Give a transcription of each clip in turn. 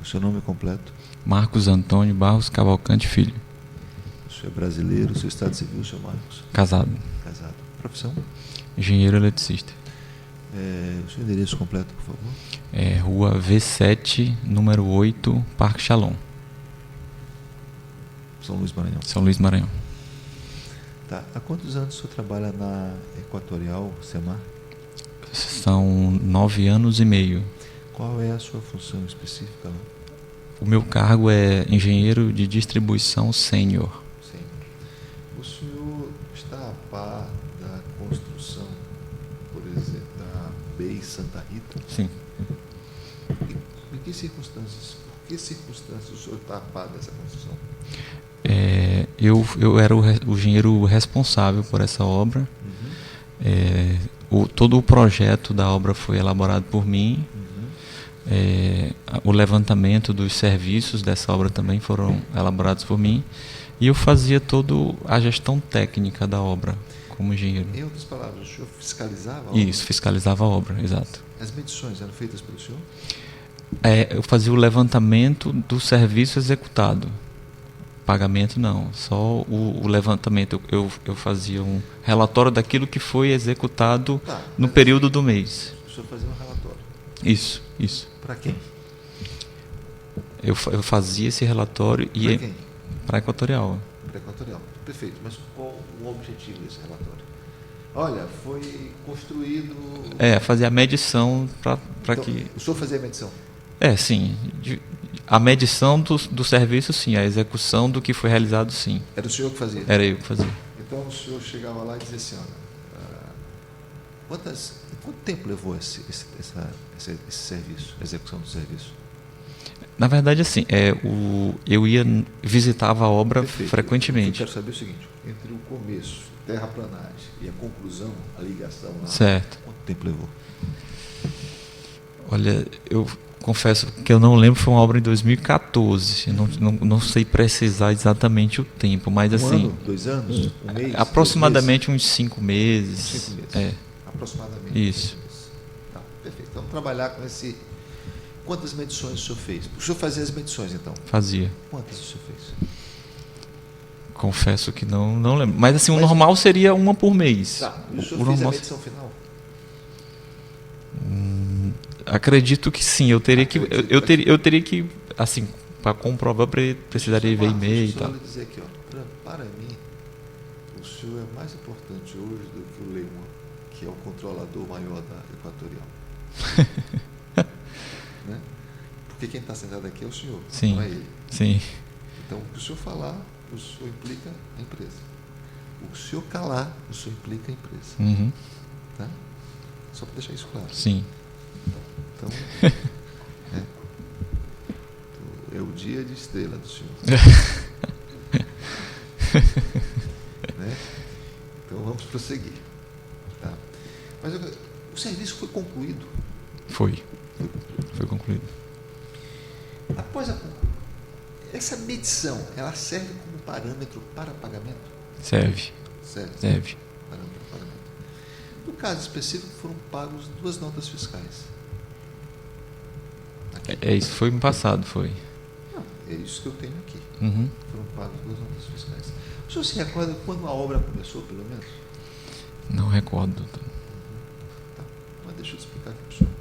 O seu nome completo? Marcos Antônio Barros Cavalcante Filho. O senhor é brasileiro, o seu estado civil, senhor Marcos? Casado. Casado. Profissão? Engenheiro eletricista. O seu endereço completo, por favor? Rua V7, número 8, Parque Shalom. São Luís, Maranhão. São Luís, Maranhão. Tá. Há quantos anos o senhor trabalha na Equatorial Semar? São 9 anos e meio. Qual é a sua função específica lá? O meu cargo é engenheiro de distribuição sênior. Sim. O senhor está a par da construção, por exemplo, da BEI Santa Rita? Sim. Em que circunstâncias? Por que circunstâncias o senhor está a par dessa construção? Eu era o engenheiro responsável por essa obra. Todo o projeto da obra foi elaborado por mim. O levantamento dos serviços dessa obra também foram elaborados por mim. E eu fazia toda a gestão técnica da obra como engenheiro. Em outras palavras, o senhor fiscalizava a obra? Isso, fiscalizava a obra, exato. As medições eram feitas pelo senhor? Eu fazia o levantamento do serviço executado. Pagamento não, só o levantamento. Eu fazia um relatório daquilo que foi executado no período do mês. O senhor fazia um relatório? Isso. Para quem? Eu fazia esse relatório e para quem? Para a Equatorial. Para a Equatorial, perfeito. Mas qual o objetivo desse relatório? Olha, foi construído... Fazer a medição para então, que... O senhor fazia a medição? Sim. A medição do serviço, sim. A execução do que foi realizado, sim. Era o senhor que fazia? Era eu que fazia. Então o senhor chegava lá e dizia assim, olha, quanto tempo levou esse serviço, a execução do serviço? Na verdade, assim, eu visitava a obra Perfeito. frequentemente. Eu quero saber o seguinte, entre o começo, terraplanagem, e a conclusão, a ligação lá, certo. Quanto tempo levou? Olha, eu confesso que eu não lembro, foi uma obra em 2014. Não sei precisar exatamente o tempo, mas um assim... ano, 2 anos, um mês? Aproximadamente uns 5 meses. 5 meses. Aproximadamente. Isso. Tá, perfeito. Então, vamos trabalhar com esse... Quantas medições o senhor fez? O senhor fazia as medições, então? Fazia. Quantas o senhor fez? Confesso que não lembro. Mas assim, o normal seria uma por mês. Tá. E o senhor fez a medição final? Acredito que sim. Eu teria que assim, para comprovar, precisaria ver e-mail e tal. Eu dizer aqui, para mim, o senhor é mais importante hoje do que o Lehmann, que é o controlador maior da Equatorial. Né? Porque quem está sentado aqui é o senhor, sim, não é ele. Sim. Então, o que o senhor falar, o senhor implica a empresa. O que o senhor calar, o senhor implica a empresa. Uhum. Tá? Só para deixar isso claro. Sim. Então, é o dia de estrela do senhor. Né? Então, vamos prosseguir. Tá? Mas o serviço foi concluído? Foi concluído. Após essa medição, ela serve como parâmetro para pagamento? Serve. Parâmetro para pagamento. No caso específico, foram pagos 2 notas fiscais. Isso foi no passado, foi. Não, é isso que eu tenho aqui. Uhum. Foram pagos 2 notas fiscais. O senhor se recorda quando a obra começou, pelo menos? Não recordo. Tá. Mas deixa eu explicar aqui para o senhor.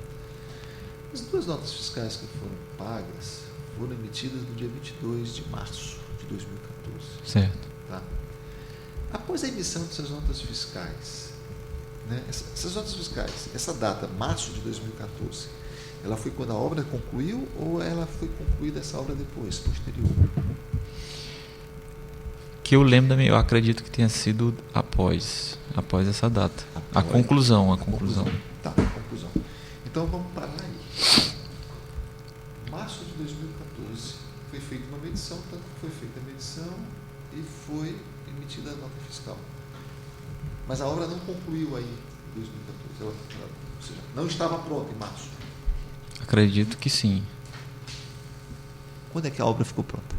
As 2 notas fiscais que foram pagas foram emitidas no dia 22 de março de 2014. Certo. Tá? Após a emissão dessas notas fiscais, né, essas notas fiscais, essa data, março de 2014, ela foi quando a obra concluiu ou ela foi concluída essa obra depois, posterior? Que eu lembro, eu acredito que tenha sido após essa data. A conclusão. Tá, a conclusão. Então vamos parar aí. Março de 2014 foi feita uma medição, tanto que foi feita a medição e foi emitida a nota fiscal. Mas a obra não concluiu aí em 2014. Ou seja, não estava pronta em março. Acredito que sim. Quando é que a obra ficou pronta?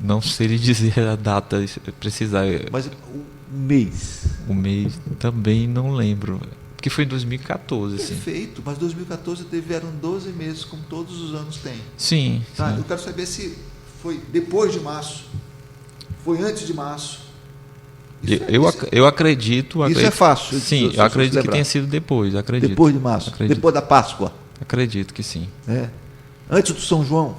Não sei lhe dizer a data, precisar. Mas o mês? O mês também não lembro. Porque foi em 2014, assim. Perfeito, mas 2014 tiveram 12 meses, como todos os anos têm. Sim, Tá? sim. Eu quero saber se foi depois de março, foi antes de março. Eu acredito. Isso é fácil. Sim, eu acredito que tenha sido depois. Acredito. Depois de março, Acredito. depois da Páscoa. Acredito que sim. Antes do São João.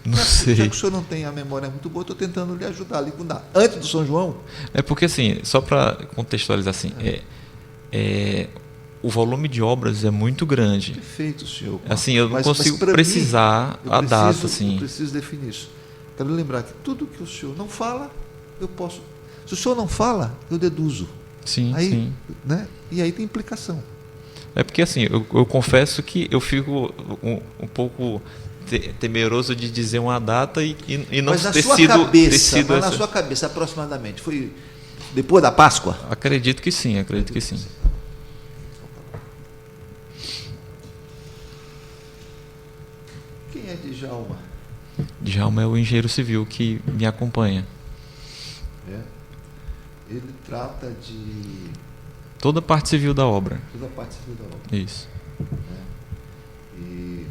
Não sei. Já que o senhor não tem a memória muito boa, estou tentando lhe ajudar a lhe mudar. Antes do São João? É porque, assim, só para contextualizar, assim, o volume de obras é muito grande. Perfeito, senhor. Assim, eu não consigo precisar a data, assim. Eu preciso definir isso. Quero lembrar que tudo que o senhor não fala, eu posso. Se o senhor não fala, eu deduzo. Sim, aí, sim. Né? E aí tem implicação. É porque, assim, eu confesso que eu fico um pouco temeroso de dizer uma data e não ter sido na sua cabeça, aproximadamente, foi depois da Páscoa? Acredito que sim, acredito que sim. Quem é Djalma? Djalma é o engenheiro civil que me acompanha. Ele trata de... Toda a parte civil da obra. Toda a parte civil da obra. Isso. E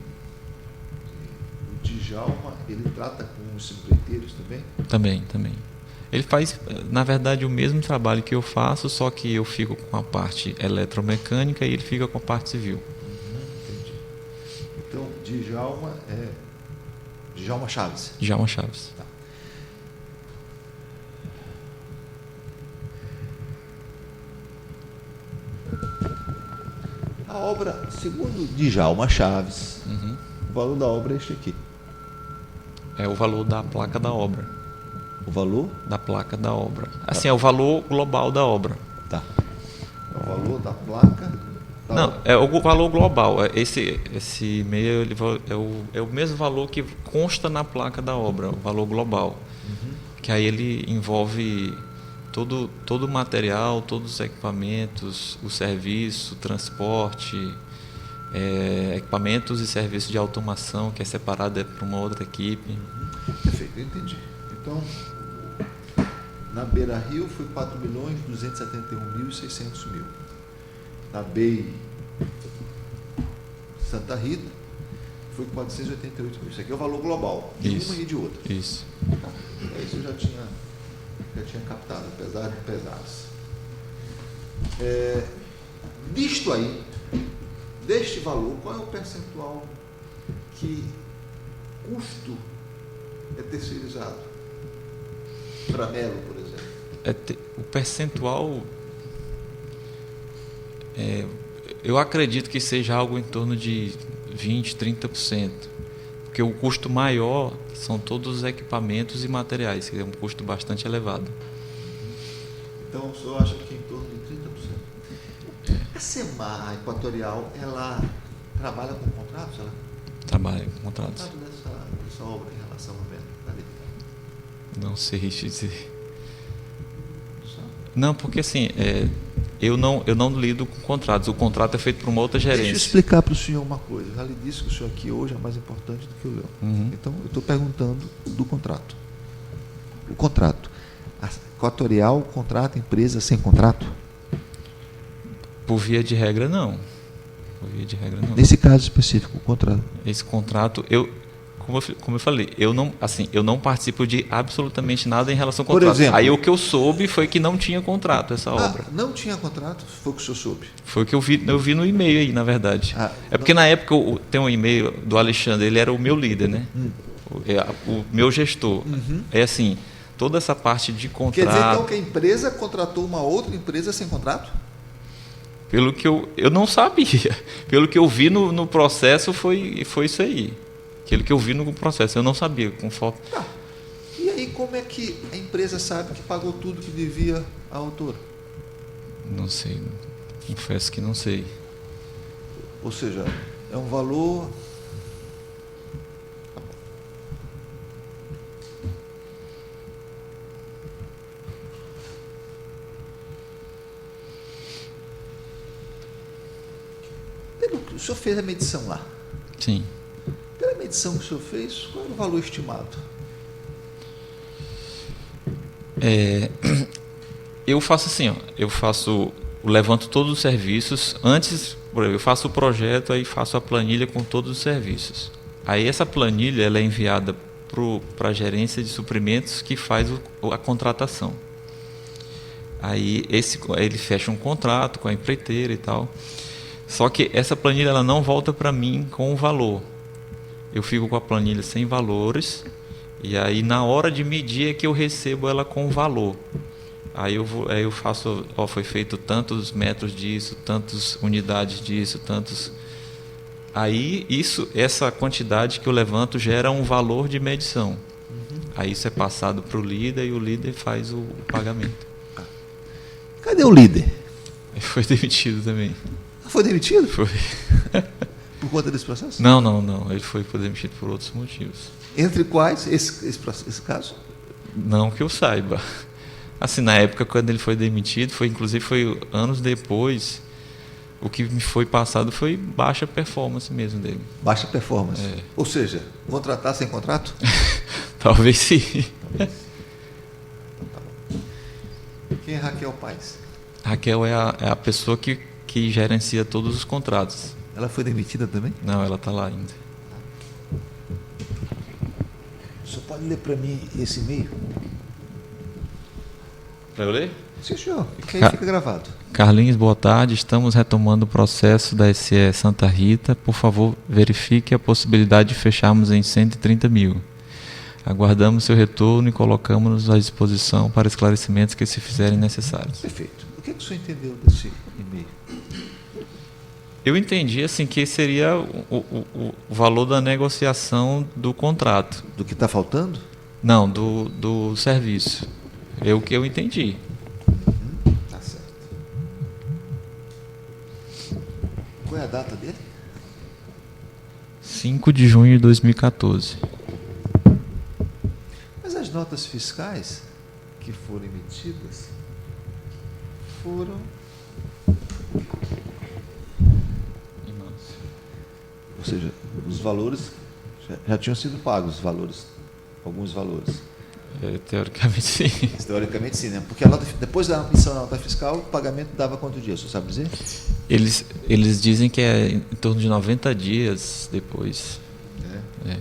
o Djalma, ele trata com os empreiteiros também? Também. Ele faz, na verdade, o mesmo trabalho que eu faço, só que eu fico com a parte eletromecânica e ele fica com a parte civil. Entendi. Então, Djalma é Djalma Chaves. Djalma Chaves. Tá. A obra, segundo Djalma Chaves, o valor da obra é este aqui. É o valor da placa da obra. O valor? Da placa da obra. Assim, é o valor global da obra. Tá. É o valor da placa da Não, obra. é o valor global. Esse e-mail é o mesmo valor que consta na placa da obra, o valor global. Que aí ele envolve todo o material, todos os equipamentos, o serviço, o transporte, equipamentos e serviços de automação, que é separado para uma outra equipe. Perfeito, eu entendi. Então, na Beira Rio foi 4.271.600.000. Na BEI Santa Rita foi 488 mil. Isso aqui é o valor global, de uma e de outra. Isso. Isso eu já tinha captado, apesar de pesares. Disto aí, deste valor, qual é o percentual que custo é terceirizado? Para Melo, por exemplo. O percentual, eu acredito que seja algo em torno de 20%, 30%. Porque o custo maior são todos os equipamentos e materiais, que é um custo bastante elevado. Então, o senhor acha que em torno de 30%? A Semar Equatorial, ela trabalha com contratos? Ela trabalha com contratos. Quanto dessa obra em relação ao Melo? Não sei dizer. Sabe? Não, porque assim, eu não lido com contratos. O contrato é feito por uma outra gerência. Deixa eu explicar para o senhor uma coisa. Eu já lhe disse que o senhor aqui hoje é mais importante do que o Leão. Então, eu estou perguntando do contrato. O contrato. A Equatorial contrata empresa sem contrato? Por via de regra, não. Nesse caso específico, o contrato. Esse contrato, como eu falei, eu não participo de absolutamente nada em relação ao contrato. Por exemplo, aí o que eu soube foi que não tinha contrato essa obra. Não tinha contrato? Foi o que o senhor soube? Foi o que eu vi no e-mail aí, na verdade. Porque na época tem um e-mail do Alexandre, ele era o meu líder, né? O meu gestor. É assim, toda essa parte de contrato. Quer dizer então que a empresa contratou uma outra empresa sem contrato? Pelo que eu não sabia. Pelo que eu vi no processo foi isso aí. Aquilo que eu vi no processo, eu não sabia, com falta. E aí como é que a empresa sabe que pagou tudo que devia à autora? Não sei, confesso que não sei. Ou seja, é um valor... O senhor fez a medição lá? Sim. Pela medição que o senhor fez, qual era o valor estimado? Eu faço assim, eu faço eu levanto todos os serviços. Antes, por exemplo, eu faço o projeto, aí faço a planilha com todos os serviços. Aí essa planilha ela é enviada para a gerência de suprimentos que faz a contratação. Aí ele fecha um contrato com a empreiteira e tal. Só que essa planilha ela não volta para mim com o valor. Eu fico com a planilha sem valores e aí na hora de medir é que eu recebo ela com o valor. Aí eu faço, foi feito tantos metros disso, tantas unidades disso, tantos. Aí essa quantidade que eu levanto gera um valor de medição. Aí isso é passado para o líder e o líder faz o pagamento. Cadê o líder? Ele foi demitido também. Foi demitido? Foi. Por conta desse processo? Não. Ele foi demitido por outros motivos. Entre quais esse caso? Não que eu saiba. Assim, na época, quando ele foi demitido, inclusive foi anos depois, o que me foi passado foi baixa performance mesmo dele. Baixa performance? É. Ou seja, contratar sem contrato? Talvez sim. Então, tá bom. Quem é Raquel Paes? Raquel é a pessoa que gerencia todos os contratos. Ela foi demitida também? Não, ela está lá ainda. O senhor pode ler para mim esse e-mail? Para eu ler? Sim, senhor. Que aí fica gravado. Carlinhos, boa tarde. Estamos retomando o processo da SE Santa Rita. Por favor, verifique a possibilidade de fecharmos em 130 mil. Aguardamos seu retorno e colocamos-nos à disposição para esclarecimentos que se fizerem necessários. Perfeito. O que o senhor entendeu desse e-mail? Eu entendi assim que seria o valor da negociação do contrato. Do que está faltando? Não, do serviço. É o que eu entendi. Tá certo. Qual é a data dele? 5 de junho de 2014. Mas as notas fiscais que foram emitidas foram... Ou seja, os valores já tinham sido pagos, alguns valores. Teoricamente sim. Teoricamente sim, né? Porque depois da emissão da nota fiscal, o pagamento dava quanto dia? O senhor sabe dizer? Eles dizem que é em torno de 90 dias depois. É.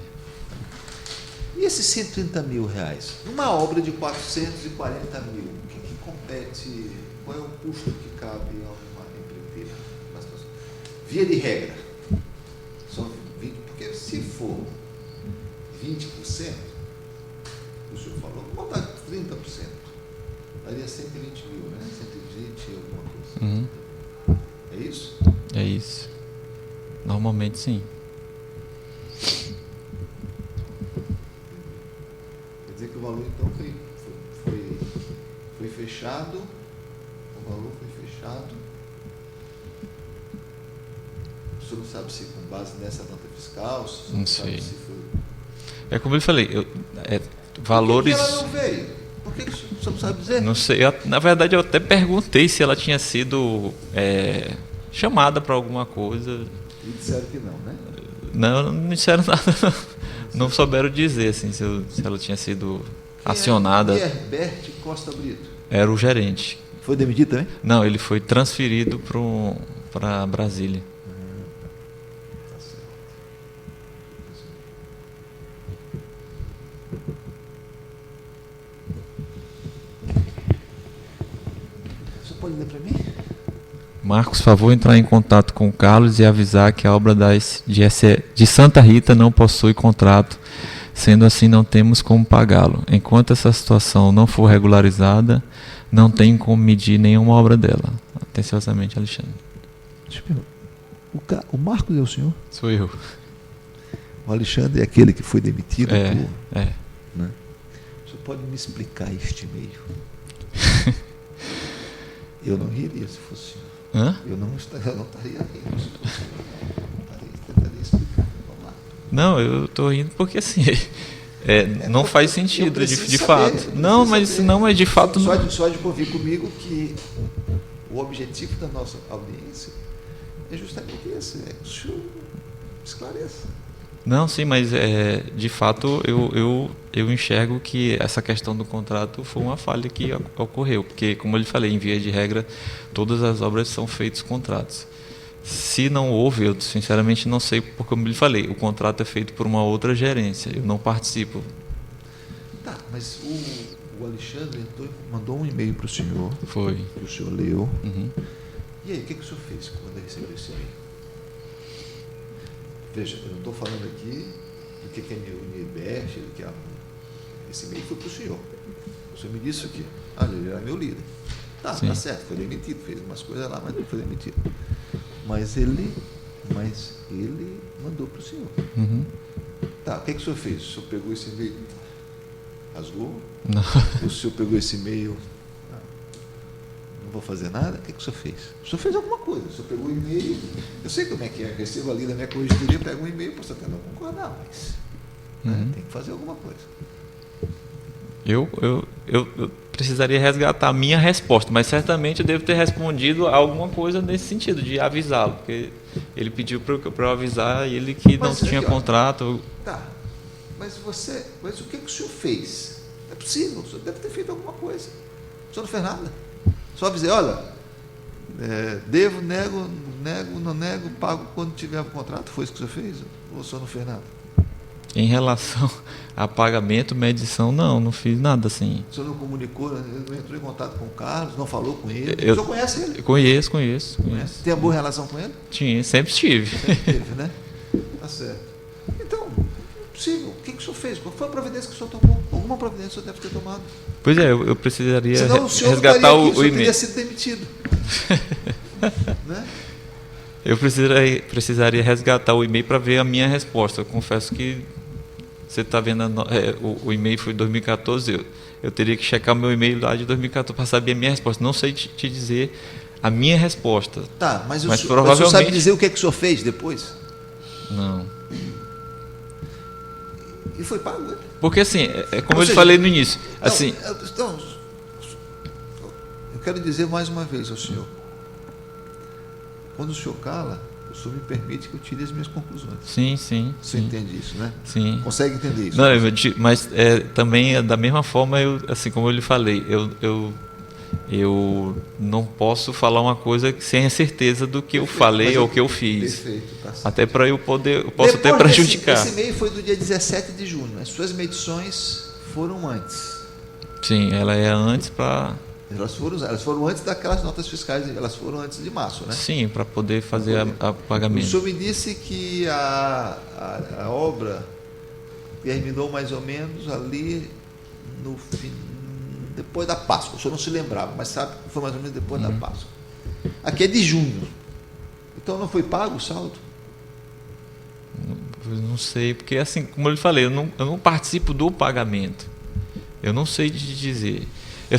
E esses 130 mil reais? Uma obra de 440 mil, o que compete? Qual é o custo que cabe a uma empreiteira? Via de regra, são 20%, porque se for 20%, o senhor falou, vou botar 30%, daria 120 mil, né? 120 e alguma coisa. Uhum. É isso? É isso. Normalmente sim. Quer dizer que o valor então foi fechado, o valor foi fechado. O senhor não sabe se com base nessa nota fiscal, se o senhor não sei. Sabe se foi... É como eu falei, valores... Por que ela não veio? Por que o senhor não sabe dizer? Não sei. Na verdade, eu até perguntei se ela tinha sido chamada para alguma coisa. E disseram que não, né? Não disseram nada. Não souberam dizer assim, se ela tinha sido acionada. E Herbert Costa Brito? Era o gerente. Foi demitido também? Não, ele foi transferido para Brasília. Tá certo. Você pode ler para mim? Marcos, favor entrar em contato com o Carlos e avisar que a obra de Santa Rita não possui contrato, sendo assim não temos como pagá-lo. Enquanto essa situação não for regularizada, não tem como medir nenhuma obra dela. Atenciosamente, Alexandre. Deixa eu perguntar. O Marcos é o senhor? Sou eu. O Alexandre é aquele que foi demitido? É. Né? O senhor pode me explicar este e-mail? Eu não riria se fosse o senhor. Hã? Eu não estaria rindo. Tentaria explicar. Vamos lá. Não, eu estou rindo porque assim não faz sentido de fato. Não, mas de fato só de convir comigo que o objetivo da nossa audiência é justamente esse, que o senhor esclareça. Não, sim, mas de fato eu enxergo que essa questão do contrato foi uma falha que ocorreu, porque, como eu lhe falei, em via de regra, todas as obras são feitos contratos. Se não houve, eu sinceramente não sei, porque, como eu lhe falei, o contrato é feito por uma outra gerência, eu não participo. Tá, mas o Alexandre mandou um e-mail para o senhor. Foi. Que o senhor leu. Uhum. E aí, o que o senhor fez quando recebeu esse e-mail? Veja, eu não estou falando aqui do que é Unibest, do que esse e-mail foi para o senhor. O senhor me disse o quê? Olha, ele era meu líder. Tá certo, foi demitido, fez umas coisas lá, mas não foi demitido. Mas ele mandou para o senhor. Uhum. Tá, o que o senhor fez? O senhor pegou esse e-mail, rasgou? Não. O senhor pegou esse e-mail, não vou fazer nada? O que o senhor fez? O senhor fez alguma coisa, o senhor pegou o e-mail, eu sei como é que é, recebo ali da minha corregedoria, pego um e-mail, posso até não concordar, mas tem que fazer alguma coisa. Eu precisaria resgatar a minha resposta, mas certamente eu devo ter respondido a alguma coisa nesse sentido, de avisá-lo, porque ele pediu para eu avisar ele que não tinha contrato. Tá, mas o que o senhor fez? É possível, o senhor deve ter feito alguma coisa. O senhor não fez nada. Só avisei, olha, devo, nego, não nego, pago quando tiver o contrato. Foi isso que o senhor fez? Ou o senhor não fez nada? Em relação a pagamento, medição, não fiz nada assim. O senhor não comunicou, não entrou em contato com o Carlos, não falou com ele? O senhor conhece ele? Conheço. Tem uma boa relação com ele? Tinha, sempre tive. Sempre teve, né? Tá certo. Então, possível. O que o senhor fez? Qual foi a providência que o senhor tomou? Alguma providência o senhor deve ter tomado. Pois é, eu precisaria senão, resgatar o e-mail. Teria sido demitido. Né? Eu precisaria resgatar o e-mail para ver a minha resposta. Eu confesso que você está vendo, o e-mail foi de 2014, eu teria que checar meu e-mail lá de 2014 para saber a minha resposta. Não sei te dizer a minha resposta. Tá, mas provavelmente... o senhor sabe dizer o que o senhor fez depois? Não. E foi pago, né? Porque assim, como eu lhe falei no início. Assim, então, eu quero dizer mais uma vez ao senhor. Quando o senhor cala, o senhor me permite que eu tire as minhas conclusões. Sim. Você entende isso, né? Sim. Consegue entender isso? Não, mas também, da mesma forma, assim como eu lhe falei, eu não posso falar uma coisa sem a certeza do que eu falei ou que eu fiz. Perfeito, tá certo. Até para eu posso até prejudicar. Esse e-mail foi do dia 17 de junho. As suas medições foram antes. Sim, ela é antes para... Elas foram antes daquelas notas fiscais, elas foram antes de março, né? Sim, para poder fazer a pagamento. O senhor me disse que a obra terminou mais ou menos ali no fim, depois da Páscoa. O senhor não se lembrava, mas sabe que foi mais ou menos depois da Páscoa. Aqui é de junho. Então não foi pago o saldo? Não sei, porque assim, como eu lhe falei, eu não participo do pagamento. Eu não sei te dizer. Eu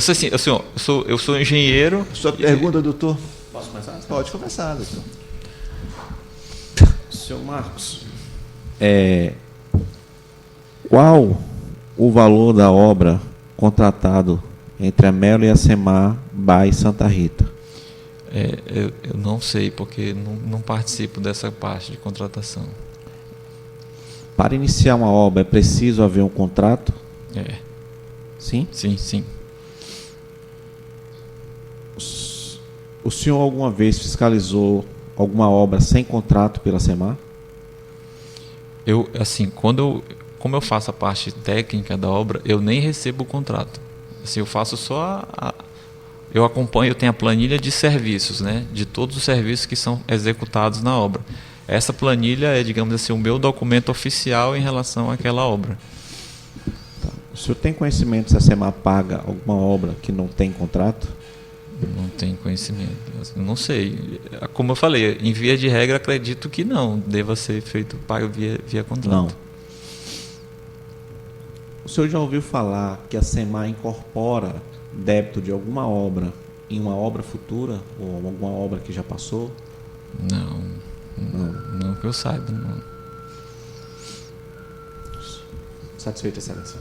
sou engenheiro. Sua pergunta, doutor? Posso começar? Pode começar, doutor. Senhor Marcos, qual o valor da obra contratado entre a Melo e a Semar by Santa Rita? Eu não sei, porque não participo dessa parte de contratação. Para iniciar uma obra, é preciso haver um contrato? Sim? Sim. O senhor alguma vez fiscalizou alguma obra sem contrato pela Semar? Como eu faço a parte técnica da obra, eu nem recebo o contrato. Assim, eu faço só eu acompanho, eu tenho a planilha de serviços, né, de todos os serviços que são executados na obra. Essa planilha é, digamos assim, o meu documento oficial em relação àquela obra. Tá. O senhor tem conhecimento se a Semar paga alguma obra que não tem contrato? Não tenho conhecimento. Não sei. Como eu falei, em via de regra, acredito que não. Deva ser feito pago via contrato. Não. O senhor já ouviu falar que a Semar incorpora débito de alguma obra em uma obra futura? Ou alguma obra que já passou? Não que eu saiba, não. Satisfeito, excelência.